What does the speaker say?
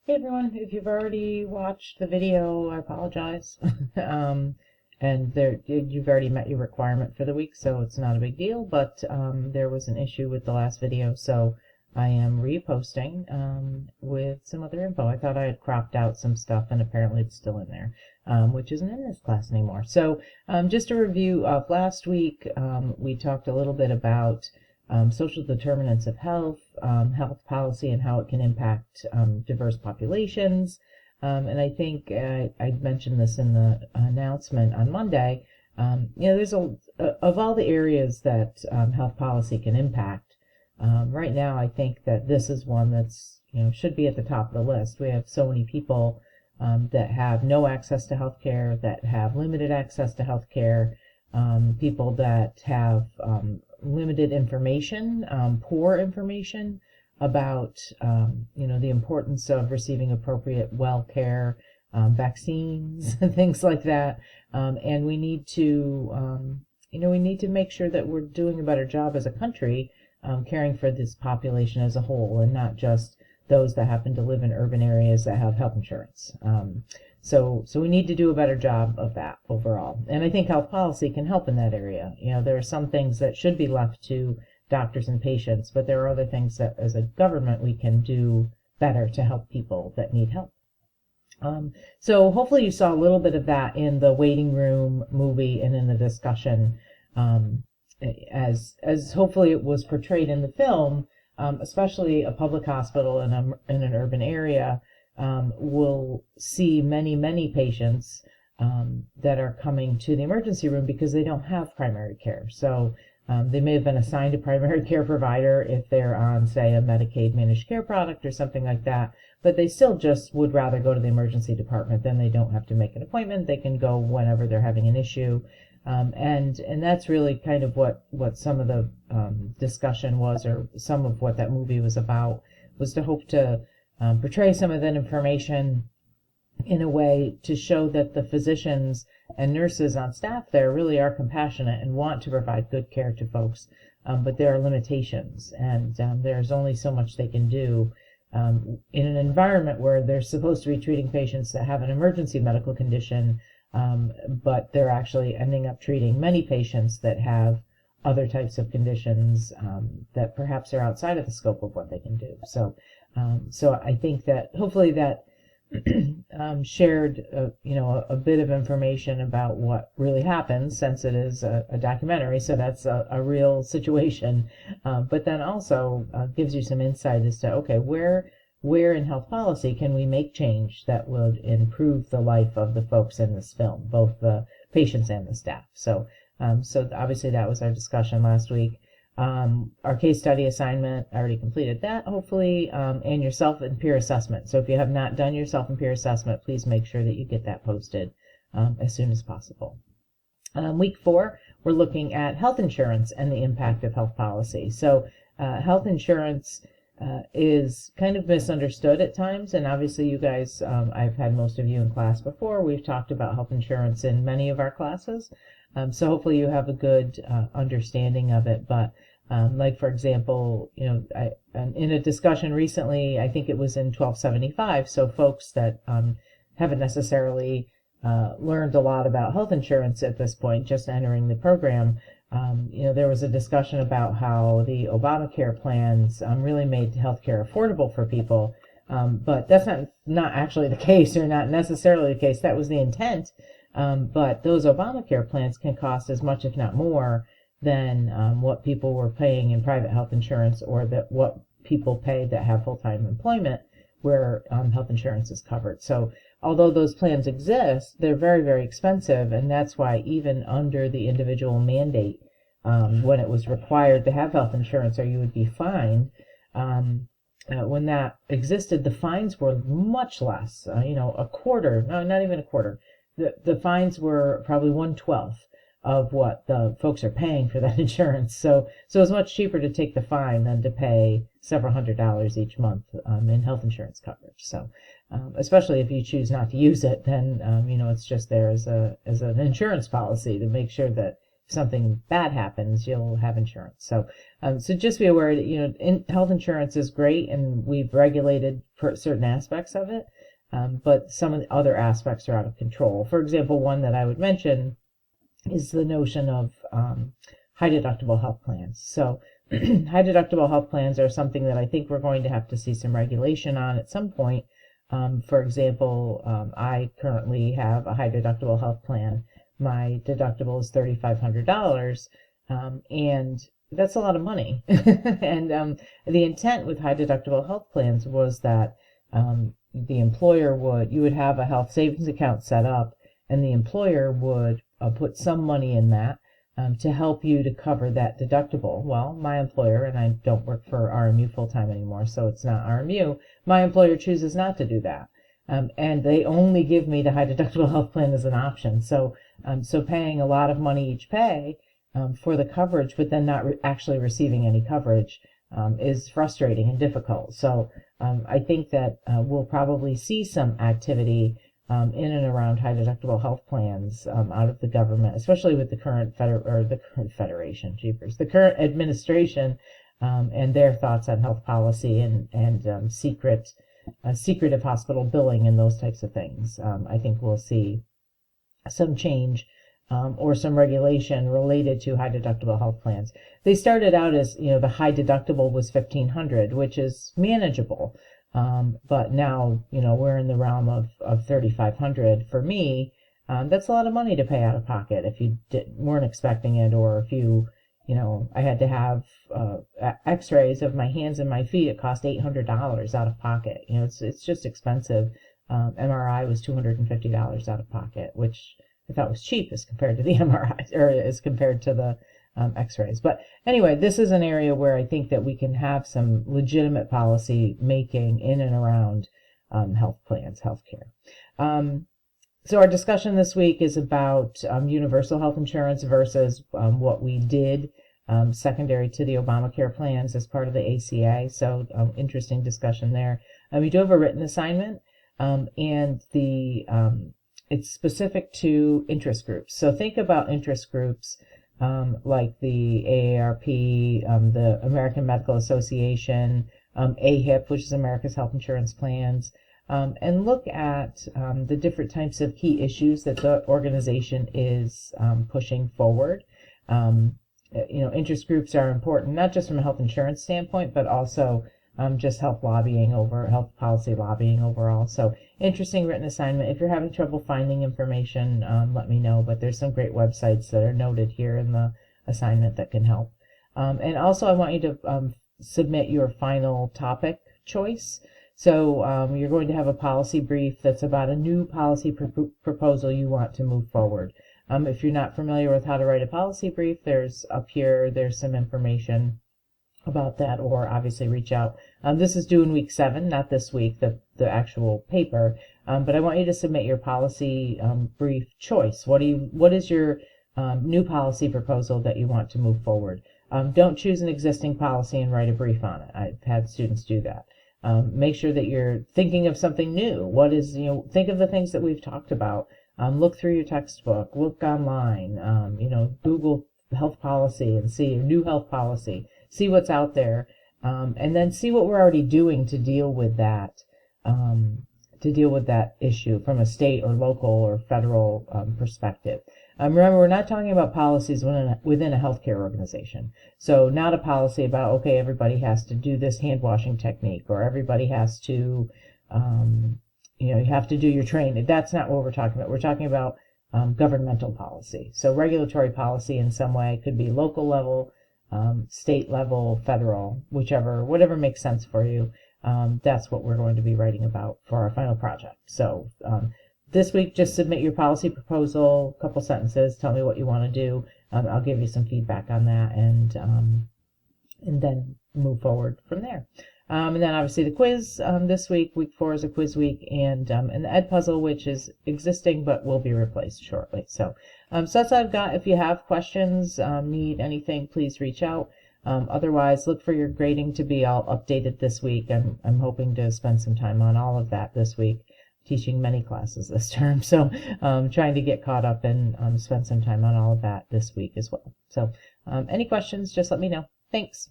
Hey everyone, if you've already watched the video, I apologize. And you've already met your requirement for the week, so it's not a big deal, but there was an issue with the last video, so I am reposting with some other info. I thought I had cropped out some stuff, and apparently it's still in there, which isn't in this class anymore. So just a review of last week, we talked a little bit about social determinants of health, health policy, and how it can impact diverse populations. And I think I mentioned this in the announcement on Monday. There's of all the areas that health policy can impact. Right now, I think that this is one that's should be at the top of the list. We have so many people that have no access to health care, that have limited access to health care, people that have limited information, poor information about the importance of receiving appropriate well care, vaccines, and things like that. And we need to make sure that we're doing a better job as a country caring for this population as a whole, and not just those that happen to live in urban areas that have health insurance. So we need to do a better job of that overall. And I think health policy can help in that area. There are some things that should be left to doctors and patients, but there are other things that as a government we can do better to help people that need help. So hopefully you saw a little bit of that in the waiting room movie and in the discussion, as hopefully it was portrayed in the film, especially a public hospital in an urban area. Will see many patients that are coming to the emergency room because they don't have primary care. So they may have been assigned a primary care provider if they're on, say, a Medicaid managed care product or something like that, but they still just would rather go to the emergency department. Then they don't have to make an appointment. They can go whenever they're having an issue. And that's really kind of what some of the discussion was, or some of what that movie was about, was to hope to portray some of that information in a way to show that the physicians and nurses on staff there really are compassionate and want to provide good care to folks, but there are limitations, and there's only so much they can do in an environment where they're supposed to be treating patients that have an emergency medical condition, but they're actually ending up treating many patients that have other types of conditions that perhaps are outside of the scope of what they can do. So I think that hopefully that shared a bit of information about what really happens, since it is a documentary, so that's a real situation, but then also gives you some insight as to, okay, where in health policy can we make change that would improve the life of the folks in this film, both the patients and the staff. So obviously that was our discussion last week. Our case study assignment, I already completed that, hopefully, and your self and peer assessment. So if you have not done your self and peer assessment, please make sure that you get that posted as soon as possible. Week 4, we're looking at health insurance and the impact of health policy. So health insurance is kind of misunderstood at times, and obviously you guys, I've had most of you in class before. We've talked about health insurance in many of our classes. So hopefully you have a good understanding of it. But like, for example, in a discussion recently, I think it was in 1275, so folks that haven't necessarily learned a lot about health insurance at this point, just entering the program, there was a discussion about how the Obamacare plans really made healthcare affordable for people. But that's not actually the case, or not necessarily the case. That was the intent. But those Obamacare plans can cost as much, if not more, than what people were paying in private health insurance, or that what people pay that have full-time employment where health insurance is covered. So although those plans exist, they're very expensive, and that's why even under the individual mandate, when it was required to have health insurance or you would be fined, when that existed, the fines were much less, a quarter, no, not even a quarter. The fines were probably 1/12 of what the folks are paying for that insurance. So it's much cheaper to take the fine than to pay several $100s each month in health insurance coverage. So especially if you choose not to use it, then it's just there as an insurance policy to make sure that if something bad happens, you'll have insurance. So, so just be aware that, health insurance is great, and we've regulated certain aspects of it, but some of the other aspects are out of control. For example, one that I would mention is the notion of high deductible health plans. So high deductible health plans are something that I think we're going to have to see some regulation on at some point. For example, I currently have a high deductible health plan. My deductible is $3,500, and that's a lot of money. And the intent with high deductible health plans was that the employer you would have a health savings account set up, and the employer would put some money in that to help you to cover that deductible. Well, my employer, and I don't work for RMU full-time anymore, so it's not RMU, my employer chooses not to do that. And they only give me the high deductible health plan as an option. So paying a lot of money each pay for the coverage, but then not actually receiving any coverage is frustrating and difficult. So I think that we'll probably see some activity in and around high deductible health plans out of the government, especially with the current federation, the current administration, and their thoughts on health policy and secretive hospital billing and those types of things. I think we'll see some change or some regulation related to high deductible health plans. They started out as, the high deductible was $1,500, which is manageable. But now, we're in the realm of $3,500. For me, that's a lot of money to pay out of pocket if you weren't expecting it, or if I had to have x-rays of my hands and my feet. It cost $800 out of pocket. It's just expensive. MRI was $250 out of pocket, which I thought was cheap as compared to the MRI, or as compared to the x-rays. But anyway, this is an area where I think that we can have some legitimate policy making in and around health plans, healthcare. So our discussion this week is about universal health insurance versus what we did secondary to the Obamacare plans as part of the ACA. So interesting discussion there. We do have a written assignment, and it's specific to interest groups. So think about interest groups like the AARP, the American Medical Association, AHIP, which is America's Health Insurance Plans, and look at the different types of key issues that the organization is pushing forward. Interest groups are important, not just from a health insurance standpoint, but also just health policy lobbying overall. So interesting written assignment. If you're having trouble finding information, let me know, but there's some great websites that are noted here in the assignment that can help. And also I want you to submit your final topic choice. So you're going to have a policy brief that's about a new policy proposal you want to move forward. If you're not familiar with how to write a policy brief, there's some information about that, or obviously reach out. This is due in week 7, not this week, the actual paper, but I want you to submit your policy brief choice. What is your new policy proposal that you want to move forward? Don't choose an existing policy and write a brief on it. I've had students do that. Make sure that you're thinking of something new. Think of the things that we've talked about. Look through your textbook, look online, Google health policy and see your new health policy. See what's out there, and then see what we're already doing to deal with that issue from a state or local or federal perspective. Remember, we're not talking about policies within a healthcare organization. So not a policy about, okay, everybody has to do this hand washing technique, or everybody has to, you have to do your training. That's not what we're talking about. We're talking about governmental policy. So regulatory policy in some way could be local level, state level, federal, whatever makes sense for you. That's what we're going to be writing about for our final project. So this week, just submit your policy proposal, a couple sentences, tell me what you want to do. I'll give you some feedback on that, and then move forward from there. And then obviously the quiz this week, week 4 is a quiz week, and the Ed Puzzle, which is existing but will be replaced shortly. So that's all I've got. If you have questions, need anything, please reach out. Otherwise, look for your grading to be all updated this week. I'm hoping to spend some time on all of that this week. teaching many classes this term, so trying to get caught up and spend some time on all of that this week as well. So any questions, just let me know. Thanks.